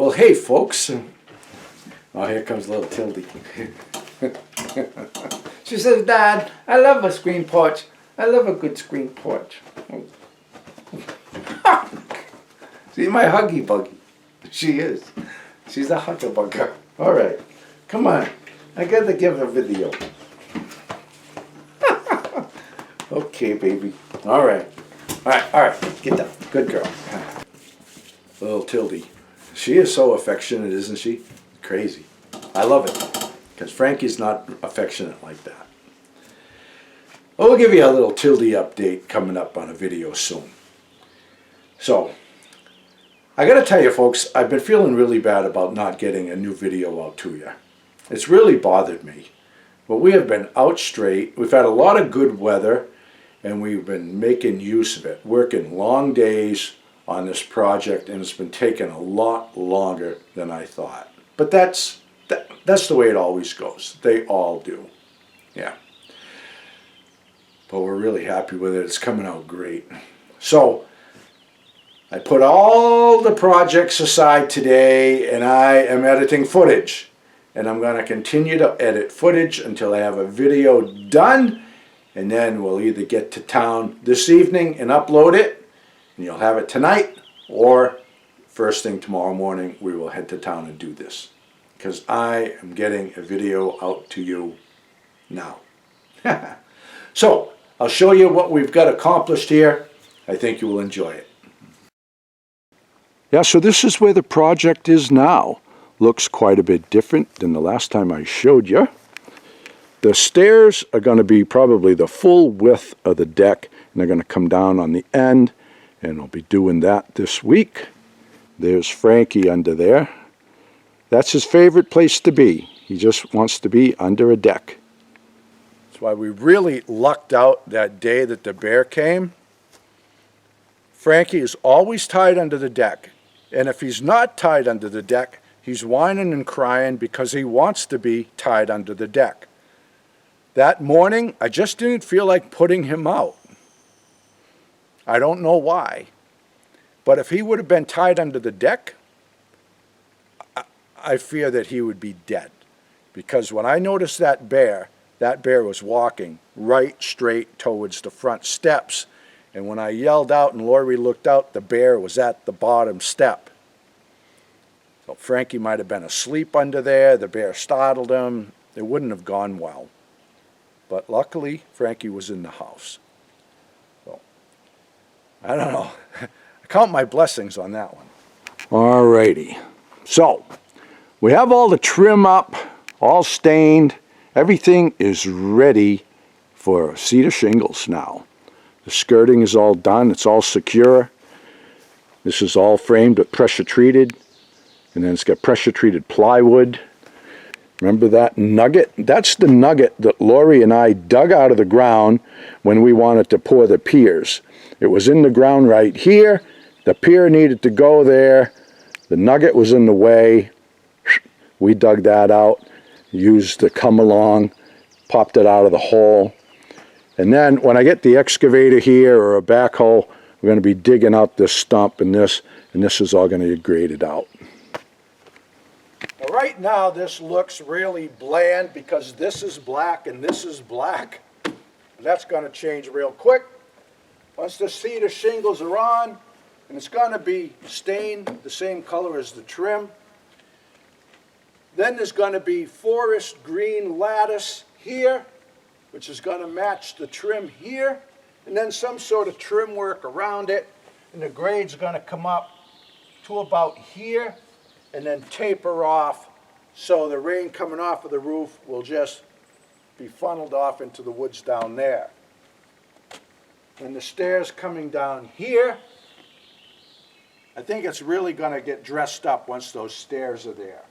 Well, hey, folks. Oh, here comes little Tildy. She says, Dad, I love a screen porch. I love a good screen porch. See, my huggy buggy. She is. She's a hugger bugger. All right. Come on. I got to give a video. Okay, baby. All right. All right. Get down. Good girl. Little Tildy. She is so affectionate, isn't she? Crazy. I love it. Because Frankie's not affectionate like that. We'll give you a little Tildy update coming up on a video soon. So, I got to tell you, folks, I've been feeling really bad about not getting a new video out to you. It's really bothered me. But we have been out straight. We've had a lot of good weather, and we've been making use of it, working long days on this project, and it's been taking a lot longer than I thought. But that's the way it always goes. They all do. Yeah. But we're really happy with it. It's coming out great. So, I put all the projects aside today, and I am editing footage. And I'm going to continue to edit footage until I have a video done, and then we'll either get to town this evening and upload it, and you'll have it tonight, or first thing tomorrow morning we will head to town and do this. Because I am getting a video out to you now. So, I'll show you what we've got accomplished here. I think you will enjoy it. Yeah, so this is where the project is now. Looks quite a bit different than the last time I showed you. The stairs are going to be probably the full width of the deck, and they're going to come down on the end, and I'll be doing that this week. There's Frankie under there. That's his favorite place to be. He just wants to be under a deck. That's why we really lucked out that day that the bear came. Frankie is always tied under the deck. And if he's not tied under the deck, he's whining and crying because he wants to be tied under the deck. That morning, I just didn't feel like putting him out. I don't know why. But if he would have been tied under the deck, I fear that he would be dead. Because when I noticed that bear was walking right straight towards the front steps. And when I yelled out and Lori looked out, the bear was at the bottom step. So Frankie might have been asleep under there. The bear startled him. It wouldn't have gone well. But luckily, Frankie was in the house. So, I don't know. I count my blessings on that one. All righty. So, we have all the trim up, all stained. Everything is ready for cedar shingles now. The skirting is all done. It's all secure. This is all framed with pressure treated. And then it's got pressure treated plywood. Remember that nugget? That's the nugget that Lori and I dug out of the ground when we wanted to pour the piers. It was in the ground right here. The pier needed to go there. The nugget was in the way. We dug that out, used the come along, popped it out of the hole. And then when I get the excavator here or a backhoe, we're going to be digging out this stump and this is all going to get graded out. Now, right now this looks really bland because this is black and this is black. And that's going to change real quick. Once the cedar shingles are on, and it's going to be stained the same color as the trim. Then there's going to be forest green lattice here, which is going to match the trim here, and then some sort of trim work around it, and the grade's going to come up to about here, and then taper off, so the rain coming off of the roof will just be funneled off into the woods down there. And the stairs coming down here, I think it's really going to get dressed up once those stairs are there.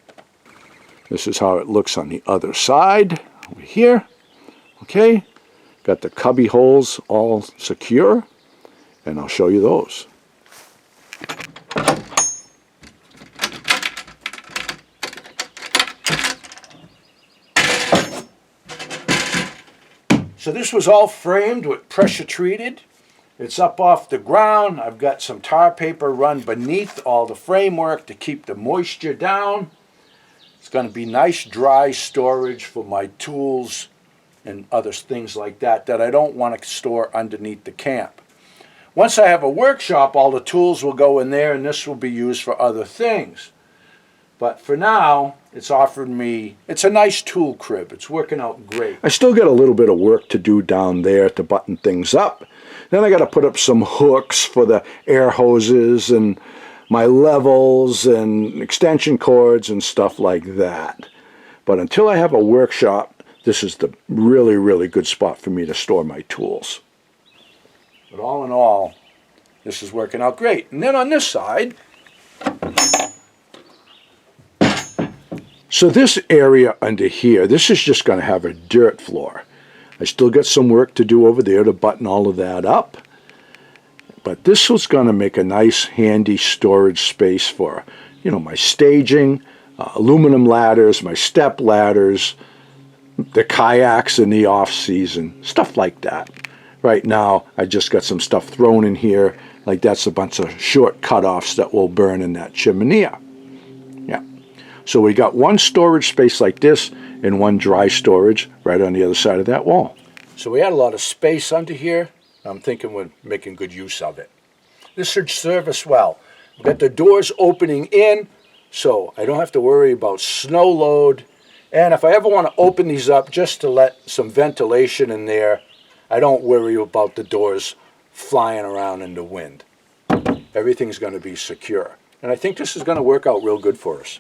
This is how it looks on the other side, over here. Okay, got the cubby holes all secure, and I'll show you those. So this was all framed with pressure treated, It's up off the ground. I've got some tar paper run beneath all the framework to keep the moisture down. It's going to be nice dry storage for my tools and other things like that I don't want to store underneath the camp. Once I have a workshop, all the tools will go in there and this will be used for other things. But for now, it's offered me, it's a nice tool crib. It's working out great. I still got a little bit of work to do down there to button things up. Then I got to put up some hooks for the air hoses and my levels and extension cords and stuff like that. But until I have a workshop, this is the really, really good spot for me to store my tools. But all in all, this is working out great. And then on this side, so this area under here, this is just going to have a dirt floor. I still got some work to do over there to button all of that up. But this was going to make a nice handy storage space for, you know, my staging, aluminum ladders, my step ladders, the kayaks in the off season, stuff like that. Right now, I just got some stuff thrown in here, like that's a bunch of short cutoffs that will burn in that chimney. Yeah. So we got one storage space like this and one dry storage right on the other side of that wall. So we had a lot of space under here. I'm thinking we're making good use of it. This should serve us well. We've got the doors opening in, so I don't have to worry about snow load. And if I ever want to open these up just to let some ventilation in there, I don't worry about the doors flying around in the wind. Everything's going to be secure. And I think this is going to work out real good for us.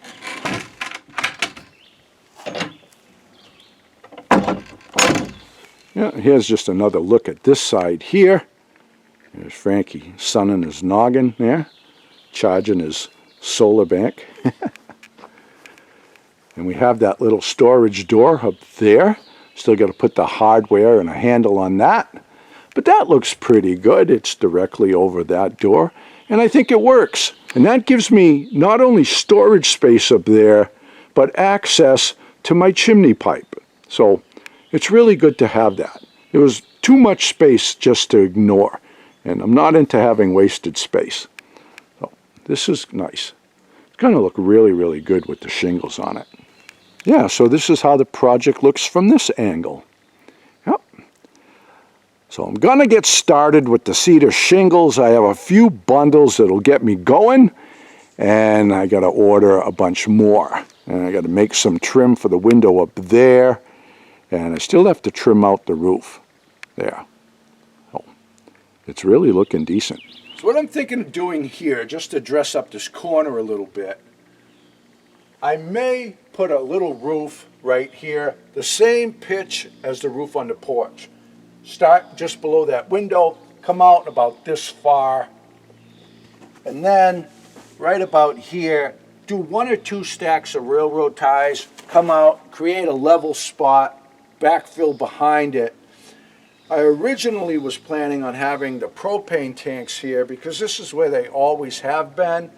Yeah, here's just another look at this side here. There's Frankie sunning his noggin there, charging his solar bank. And we have that little storage door up there. Still got to put the hardware and a handle on that. But that looks pretty good. It's directly over that door. And I think it works. And that gives me not only storage space up there, but access to my chimney pipe. So it's really good to have that. It was too much space just to ignore. And I'm not into having wasted space. So this is nice. It's going to look really, really good with the shingles on it. Yeah, so this is how the project looks from this angle. Yep. So I'm going to get started with the cedar shingles. I have a few bundles that'll get me going. And I got to order a bunch more. And I got to make some trim for the window up there. And I still have to trim out the roof there. Oh, it's really looking decent. So what I'm thinking of doing here, just to dress up this corner a little bit, I may put a little roof right here, the same pitch as the roof on the porch. Start just below that window, come out about this far, and then right about here, do 1 or 2 stacks of railroad ties, come out, create a level spot, backfill behind it. I originally was planning on having the propane tanks here because this is where they always have been.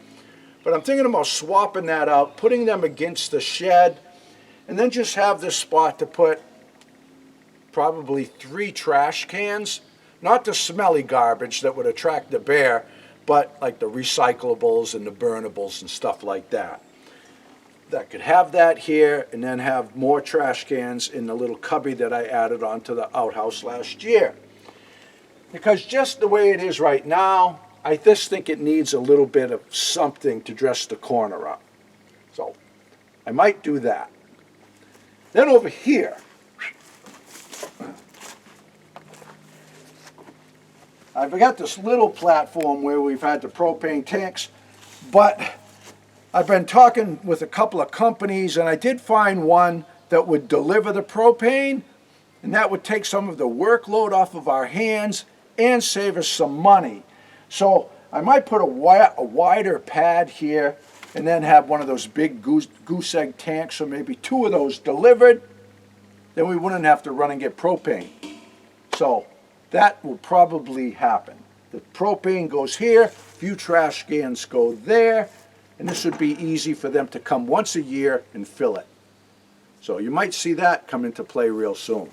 But I'm thinking about swapping that out, putting them against the shed, and then just have this spot to put probably 3 trash cans. Not the smelly garbage that would attract the bear, but like the recyclables and the burnables and stuff like that. That could have that here and then have more trash cans in the little cubby that I added onto the outhouse last year. Because just the way it is right now, I just think it needs a little bit of something to dress the corner up. So I might do that. Then over here, I've got this little platform where we've had the propane tanks, but I've been talking with a couple of companies, and I did find one that would deliver the propane, and that would take some of the workload off of our hands and save us some money. So I might put a wider pad here and then have one of those big goose egg tanks, or maybe 2 of those delivered. Then we wouldn't have to run and get propane. So that will probably happen. The propane goes here, a few trash cans go there, and this would be easy for them to come once a year and fill it. So you might see that come into play real soon.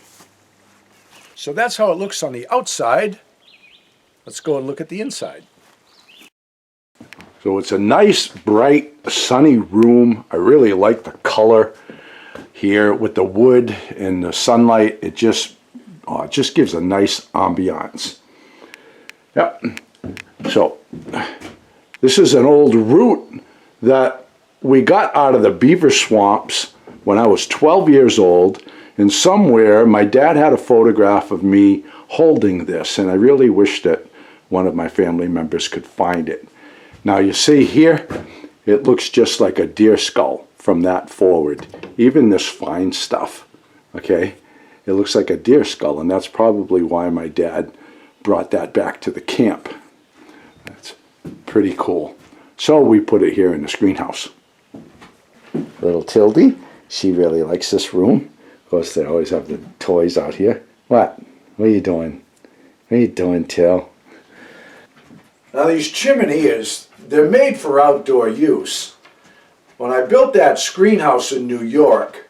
So that's how it looks on the outside. let's go and look at the inside. So it's a nice, bright, sunny room. I really like the color here with the wood and the sunlight. It just gives a nice ambiance. Yep. So this is an old root that we got out of the beaver swamps when I was 12 years old. And somewhere my dad had a photograph of me holding this, and I really wish that one of my family members could find it. Now you see here, it looks just like a deer skull from that forward. Even this fine stuff, okay? It looks like a deer skull, and that's probably why my dad brought that back to the camp. That's pretty cool. So we put it here in the screen house. Little Tildy, she really likes this room. Of course, they always have the toys out here. What? What are you doing? What are you doing, Till? Now these chimeneas, they're made for outdoor use. When I built that screen house in New York,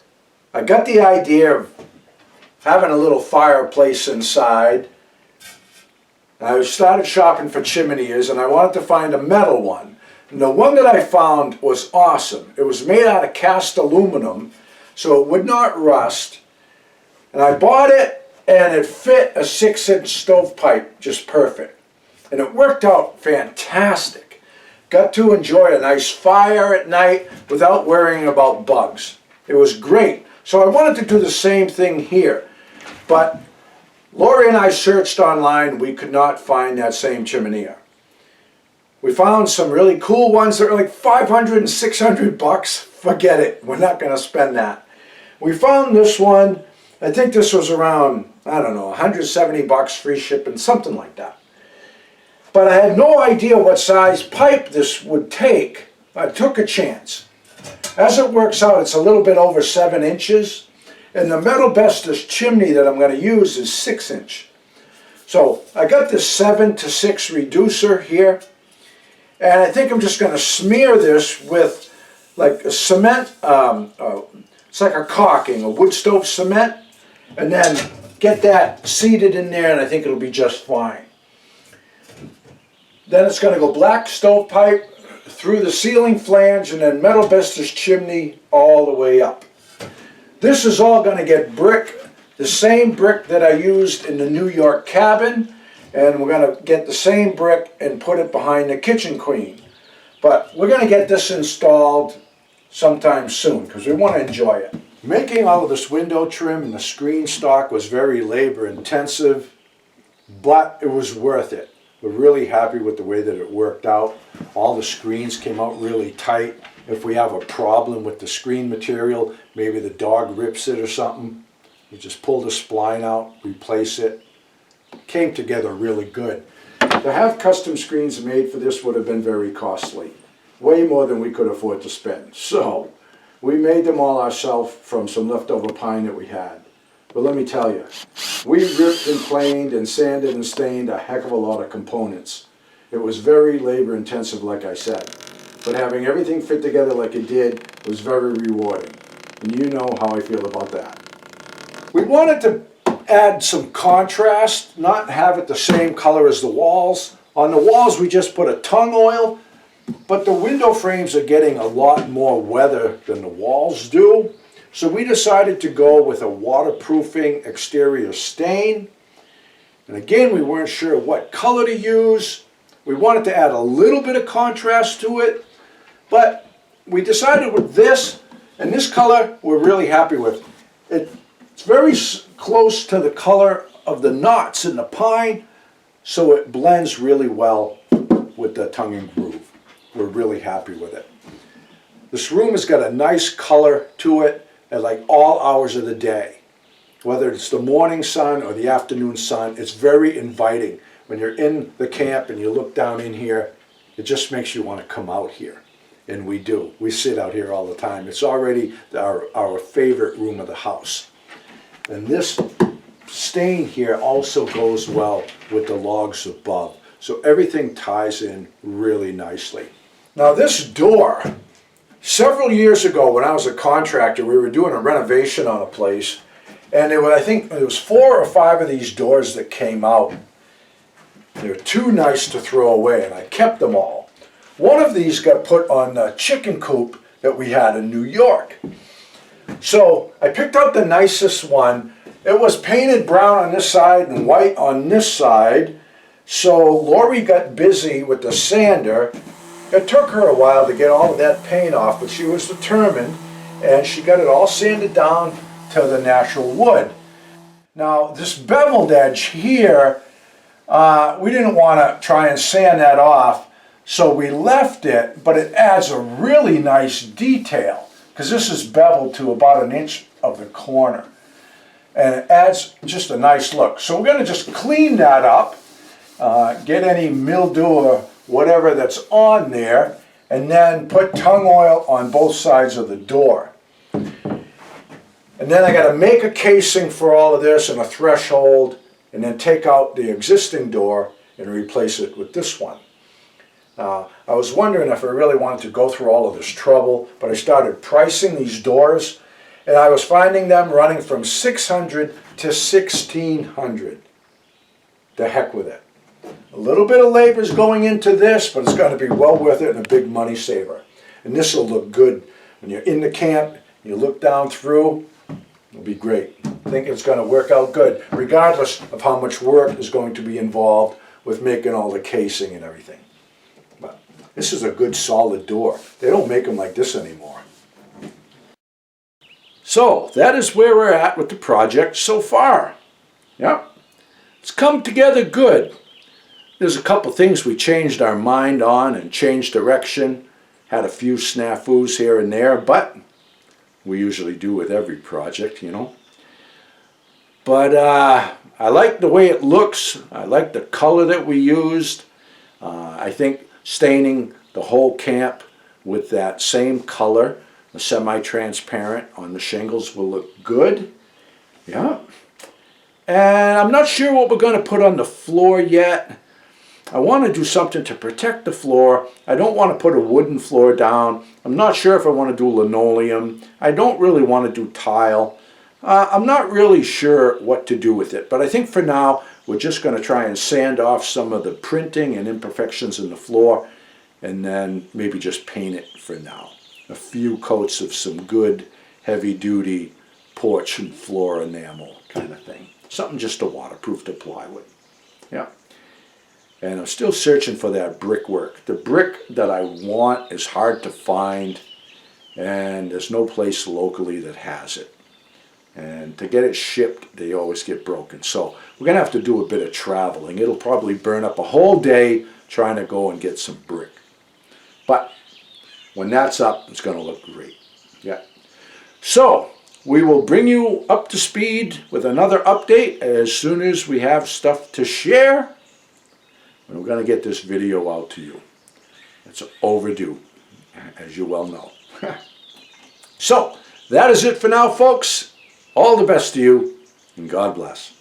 I got the idea of having a little fireplace inside. I started shopping for chimeneas, and I wanted to find a metal one. And the one that I found was awesome. It was made out of cast aluminum, so it would not rust. And I bought it, and it fit a 6-inch stovepipe just perfect. And it worked out fantastic. Got to enjoy a nice fire at night without worrying about bugs. It was great. So I wanted to do the same thing here. But Lori and I searched online. We could not find that same chimenea. We found some really cool ones that are like 500 and 600 bucks. Forget it. We're not going to spend that. We found this one. I think this was around, I don't know, 170 bucks, free shipping, something like that. But I had no idea what size pipe this would take. I took a chance. As it works out, it's a little bit over 7 inches. And the metal Bestus chimney that I'm going to use is 6-inch. So I got this 7 to 6 reducer here. And I think I'm just going to smear this with like a cement, it's like a caulking, a wood stove cement, and then get that seated in there, and I think it'll be just fine. Then it's going to go black stovepipe through the ceiling flange, and then metal Bestus chimney all the way up. This is all going to get brick, the same brick that I used in the New York cabin, and we're going to get the same brick and put it behind the kitchen queen. But we're going to get this installed sometime soon because we want to enjoy it. Making all of this window trim and the screen stock was very labor intensive, but it was worth it. We're really happy with the way that it worked out. All the screens came out really tight. If we have a problem with the screen material, maybe the dog rips it or something, you just pull the spline out, replace it. Came together really good. To have custom screens made for this would have been very costly. Way more than we could afford to spend. So we made them all ourselves from some leftover pine that we had. But let me tell you, we ripped and planed and sanded and stained a heck of a lot of components. It was very labor intensive, like I said. But having everything fit together like it did was very rewarding. And you know how I feel about that. We wanted to add some contrast, not have it the same color as the walls. On the walls we just put a tung oil, but the window frames are getting a lot more weather than the walls do. So we decided to go with a waterproofing exterior stain. And again, we weren't sure what color to use. We wanted to add a little bit of contrast to it, but we decided with this, and this color we're really happy with. It's very close to the color of the knots in the pine, so it blends really well with the tongue and groove. We're really happy with it. This room has got a nice color to it at like all hours of the day. Whether it's the morning sun or the afternoon sun, it's very inviting. When you're in the camp and you look down in here, it just makes you want to come out here. And we do. We sit out here all the time. It's already our favorite room of the house. And this stain here also goes well with the logs above. So everything ties in really nicely. Now this door, several years ago when I was a contractor, we were doing a renovation on a place. And I think it was 4 or 5 of these doors that came out. They're too nice to throw away, and I kept them all. One of these got put on the chicken coop that we had in New York. So I picked out the nicest one. It was painted brown on this side and white on this side. So Lori got busy with the sander. It took her a while to get all of that paint off, but she was determined, and she got it all sanded down to the natural wood. Now this beveled edge here, we didn't want to try and sand that off, so we left it, but it adds a really nice detail because this is beveled to about 1 inch of the corner, and it adds just a nice look. So we're going to just clean that up, get any mildew or whatever that's on there, and then put tung oil on both sides of the door. And then I got to make a casing for all of this and a threshold, and then take out the existing door and replace it with this one. I was wondering if I really wanted to go through all of this trouble, but I started pricing these doors, and I was finding them running from $600 to $1,600. The heck with it. A little bit of labor is going into this, but it's going to be well worth it and a big money saver. And this will look good when you're in the camp, you look down through, it'll be great. I think it's going to work out good, regardless of how much work is going to be involved with making all the casing and everything. But this is a good solid door. They don't make them like this anymore. So that is where we're at with the project so far. Yeah, it's come together good. There's a couple things we changed our mind on and changed direction. Had a few snafus here and there, but we usually do with every project, you know. But I like the way it looks. I like the color that we used. I think staining the whole camp with that same color, the semi-transparent on the shingles, will look good. Yeah. And I'm not sure what we're going to put on the floor yet. I want to do something to protect the floor. I don't want to put a wooden floor down. I'm not sure if I want to do linoleum. I don't really want to do tile. I'm not really sure what to do with it, but I think for now we're just going to try and sand off some of the printing and imperfections in the floor, and then maybe just paint it for now. A few coats of some good heavy-duty porch and floor enamel kind of thing. Something just to waterproof the plywood. Yeah. And I'm still searching for that brickwork. The brick that I want is hard to find, and there's no place locally that has it. And to get it shipped, they always get broken. So we're going to have to do a bit of traveling. It'll probably burn up a whole day trying to go and get some brick. But when that's up, it's going to look great. Yeah. So we will bring you up to speed with another update as soon as we have stuff to share. And we're going to get this video out to you. It's overdue, as you well know. So that is it for now, folks. All the best to you, and God bless.